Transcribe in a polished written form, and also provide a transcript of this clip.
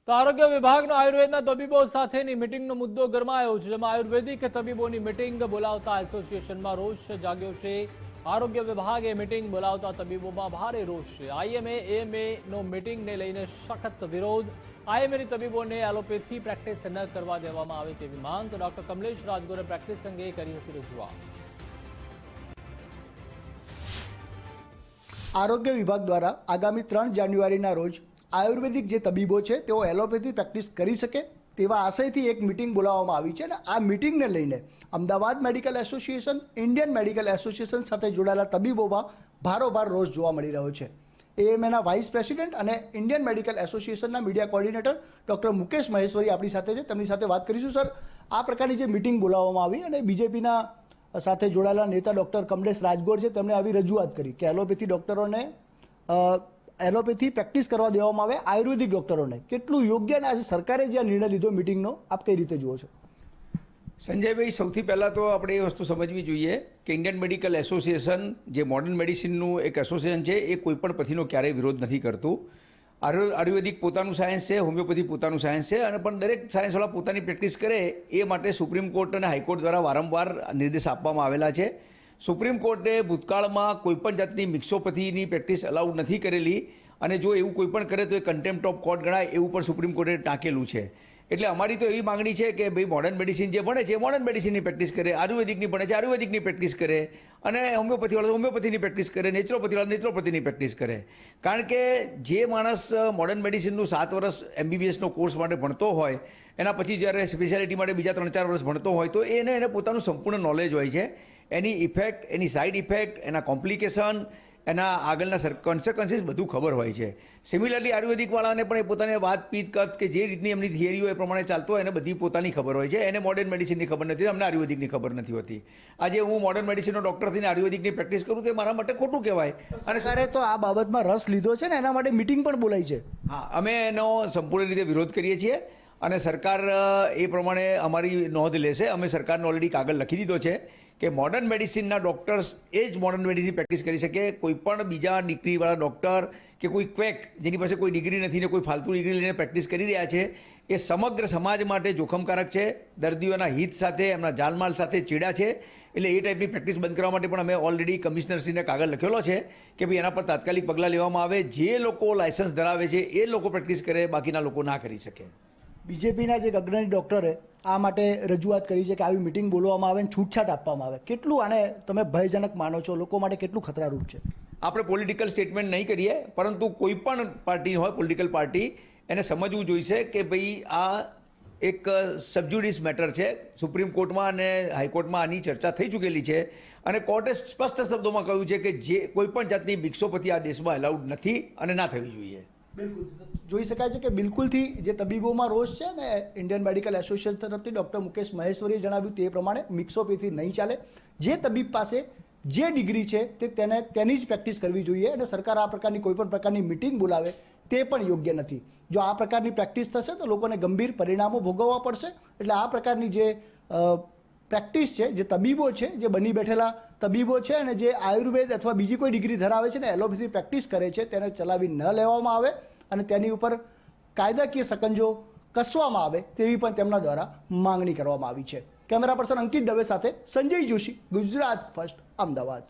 તો આરોગ્ય વિભાગનો આયુર્વેદના તબીબો સાથેની મીટિંગનો મુદ્દો ગરમાયો છે, જેમાં આયુર્વેદિક તબીબોની મીટિંગ બોલાવતા એસોસિએશનમાં રોષ જાગ્યો છે। આરોગ્ય વિભાગે મીટિંગ બોલાવતા તબીબોમાં ભારે રોષ છે। આઈએમએ એએમએ નો મીટિંગને લઈને સખત વિરોધ। આઈએમએની તબીબોને એલોપેથી પ્રેક્ટિસ ન કરવા દેવામાં આવે તેવી માંગ। તો ડોક્ટર કમલેશ રાજગોરે પ્રેક્ટિસ અંગે કરી હતી રજૂઆત। આરોગ્ય વિભાગ દ્વારા આગામી 3 જાન્યુઆરીના રોજ આયુર્વેદિક જે તબીબો છે તેઓ એલોપેથી પ્રેક્ટિસ કરી શકે તેવા આશયથી એક મીટિંગ બોલાવવામાં આવી છે અને આ મીટિંગને લઈને Ahmedabad medical association, Indian medical association સાથે જોડાયેલા તબીબોમાં ભારોભાર રોષ જોવા મળી રહ્યો છે। એએમએના વાઇસ પ્રેસિડેન્ટ અને ઇન્ડિયન મેડિકલ એસોસિએશનના media coordinator doctor Mukesh Maheshwari આપણી સાથે છે, તેમની સાથે વાત કરીશું। સર, આ પ્રકારની જે મીટિંગ બોલાવવામાં આવી અને બીજેપીના સાથે જોડાયેલા નેતા ડૉક્ટર કમલેશ રાજગોર છે, તેમણે આવી રજૂઆત કરી કે એલોપેથી ડૉક્ટરોને એલોપેથી પ્રેક્ટિસ કરવા દેવામાં આવે આયુર્વેદિક ડૉક્ટરોને, કેટલું યોગ્ય અને આજે સરકારે જે આ નિર્ણય લીધો મીટિંગનો, આપ કઈ રીતે જુઓ છો? સંજયભાઈ, સૌથી પહેલાં તો આપણે એ વસ્તુ સમજવી જોઈએ કે ઇન્ડિયન મેડિકલ એસોસિએશન જે મોડર્ન મેડિસિનનું એક એસોસિએશન છે એ કોઈ પણ પથીનો ક્યારેય વિરોધ નથી કરતું। આયુર્વેદિક પોતાનું સાયન્સ છે, હોમિયોપેથી પોતાનું સાયન્સ છે, અને પણ દરેક સાયન્સવાળા પોતાની પ્રેક્ટિસ કરે એ માટે સુપ્રીમ કોર્ટ અને હાઈકોર્ટ દ્વારા વારંવાર નિર્દેશ આપવામાં આવેલા છે। સુપ્રીમ કોર્ટે ભૂતકાળમાં કોઈપણ જાતની મિક્સોપેથીની પ્રેક્ટિસ અલાઉડ નથી કરેલી, અને જો એવું કોઈ પણ કરે તો એ કન્ટેમ્પ્ટ ઓફ કોર્ટ ગણાય એવું પણ સુપ્રીમ કોર્ટે ટાંકેલું છે। એટલે અમારી તો એવી માંગણી છે કે ભાઈ મોડર્ન મેડિસિન જે ભણે છે એ મોડર્ન મેડિસિનની પ્રેક્ટિસ કરે, આયુર્વેદિકની ભણે છે આયુર્વેદિકની પ્રેક્ટિસ કરે, અને હોમિયોપેથીવાળા હોમિયોપેથીની પ્રેક્ટિસ કરે, નેચરોપેથીવાળા નેચરોપેથીની પ્રેક્ટિસ કરે। કારણ કે જે માણસ મોડર્ન મેડિસિનનું 7 વર્ષ એમબીબીએસનો કોર્સ માટે ભણતો હોય, એના પછી જ્યારે સ્પેશિયાલિટી માટે બીજા 3-4 વર્ષ ભણતો હોય તો એને પોતાનું સંપૂર્ણ નોલેજ હોય છે, એની ઇફેક્ટ, એની સાઇડ ઇફેક્ટ, એના કોમ્પ્લિકેશન, એના આગળના કોન્સિક્વન્સીસ બધું ખબર હોય છે। સિમિલરલી આયુર્વેદિકવાળાને પણ એ પોતાને વાત પીત કત કે જે રીતની એમની થિયરી હોય એ પ્રમાણે ચાલતો હોય એને બધી પોતાની ખબર હોય છે, એને મોડર્ન મેડિસિનની ખબર નથી, અમને આયુર્વેદિકની ખબર નથી હોતી। આજે હું મોડર્ન મેડિસિનનો ડૉક્ટર થઈને આયુર્વેદિકની પ્રેક્ટિસ કરું તો એ મારા માટે ખોટું કહેવાય। અને સરકારે તો આ બાબતમાં રસ લીધો છે ને એના માટે મીટિંગ પણ બોલાવી છે। હા, અમે એનો સંપૂર્ણ રીતે વિરોધ કરીએ છીએ અને સરકાર એ પ્રમાણે અમારી નોંધ લેશે। અમે સરકારને ઓલરેડી કાગળ લખી દીધો છે કે મોડર્ન મેડિસિનના ડૉક્ટર્સ એ જ મોડર્ન મેડિસિન પ્રેક્ટિસ કરી શકે। કોઈ પણ બીજા ડિગ્રીવાળા ડૉક્ટર કે કોઈ ક્વેક જેની પાસે કોઈ ડિગ્રી નથી ને કોઈ ફાલતુ ડિગ્રી લઈને પ્રેક્ટિસ કરી રહ્યા છે એ સમગ્ર સમાજ માટે જોખમકારક છે, દર્દીઓના હિત સાથે, એમના જાનમાલ સાથે ચીડા છે। એટલે એ ટાઈપની પ્રેક્ટિસ બંધ કરવા માટે પણ અમે ઓલરેડી કમિશનરશ્રીને કાગળ લખેલો છે કે ભાઈ એના પર તાત્કાલિક પગલાં લેવામાં આવે। જે લોકો લાયસન્સ ધરાવે છે એ લોકો પ્રેક્ટિસ કરે, બાકીના લોકો ના કરી શકે। બીજેપીના જે અગ્રણી ડૉક્ટરે આ માટે રજૂઆત કરી છે કે આવી મીટિંગ બોલવામાં આવે અને છૂટછાટ આપવામાં આવે, કેટલું આને તમે ભયજનક માનો છો? લોકો માટે કેટલું ખતરારૂપ છે? આપણે પોલિટિકલ સ્ટેટમેન્ટ નહીં કરીએ, પરંતુ કોઈ પણ પાર્ટી હોય, પોલિટિકલ પાર્ટી, એને સમજવું જોઈશે કે ભાઈ આ એક સબજ્યુડિસ મેટર છે। સુપ્રીમ કોર્ટમાં અને હાઈકોર્ટમાં આની ચર્ચા થઈ ચૂકેલી છે અને કોર્ટે સ્પષ્ટ શબ્દોમાં કહ્યું છે કે જે કોઈ પણ જાતની મિક્સોપેથી આ દેશમાં અલાઉડ નથી અને ના થવી જોઈએ। બિલકુલ જોઈ શકાય છે કે બિલકુલથી જે તબીબોમાં રોષ છે ને ઇન્ડિયન મેડિકલ એસોસિએશન તરફથી ડૉક્ટર મુકેશ મહેશ્વરીએ જણાવ્યું તે પ્રમાણે મિક્સોપેથી નહીં ચાલે। જે તબીબ પાસે જે ડિગ્રી છે તેની જ પ્રેક્ટિસ કરવી જોઈએ અને સરકાર આ પ્રકારની કોઈ પણ પ્રકારની મીટિંગ બોલાવે તે પણ યોગ્ય નથી। જો આ પ્રકારની પ્રેક્ટિસ થશે તો લોકોને ગંભીર પરિણામો ભોગવવા પડશે। એટલે આ પ્રકારની જે પ્રેક્ટિસ છે, જે તબીબો છે, જે બની બેઠેલા તબીબો છે અને જે આયુર્વેદ અથવા બીજી કોઈ ડિગ્રી ધરાવે છે ને એલોપેથી પ્રેક્ટિસ કરે છે તેને ચલાવી ન લેવામાં આવે અને તેની ઉપર કાયદાકીય સકંજો કસવામાં આવે તેવી પણ તેમના દ્વારા માંગણી કરવામાં આવી છે। કેમેરા પર્સન અંકિત દવે સાથે સંજય જોશી, ગુજરાત ફર્સ્ટ, અમદાવાદ।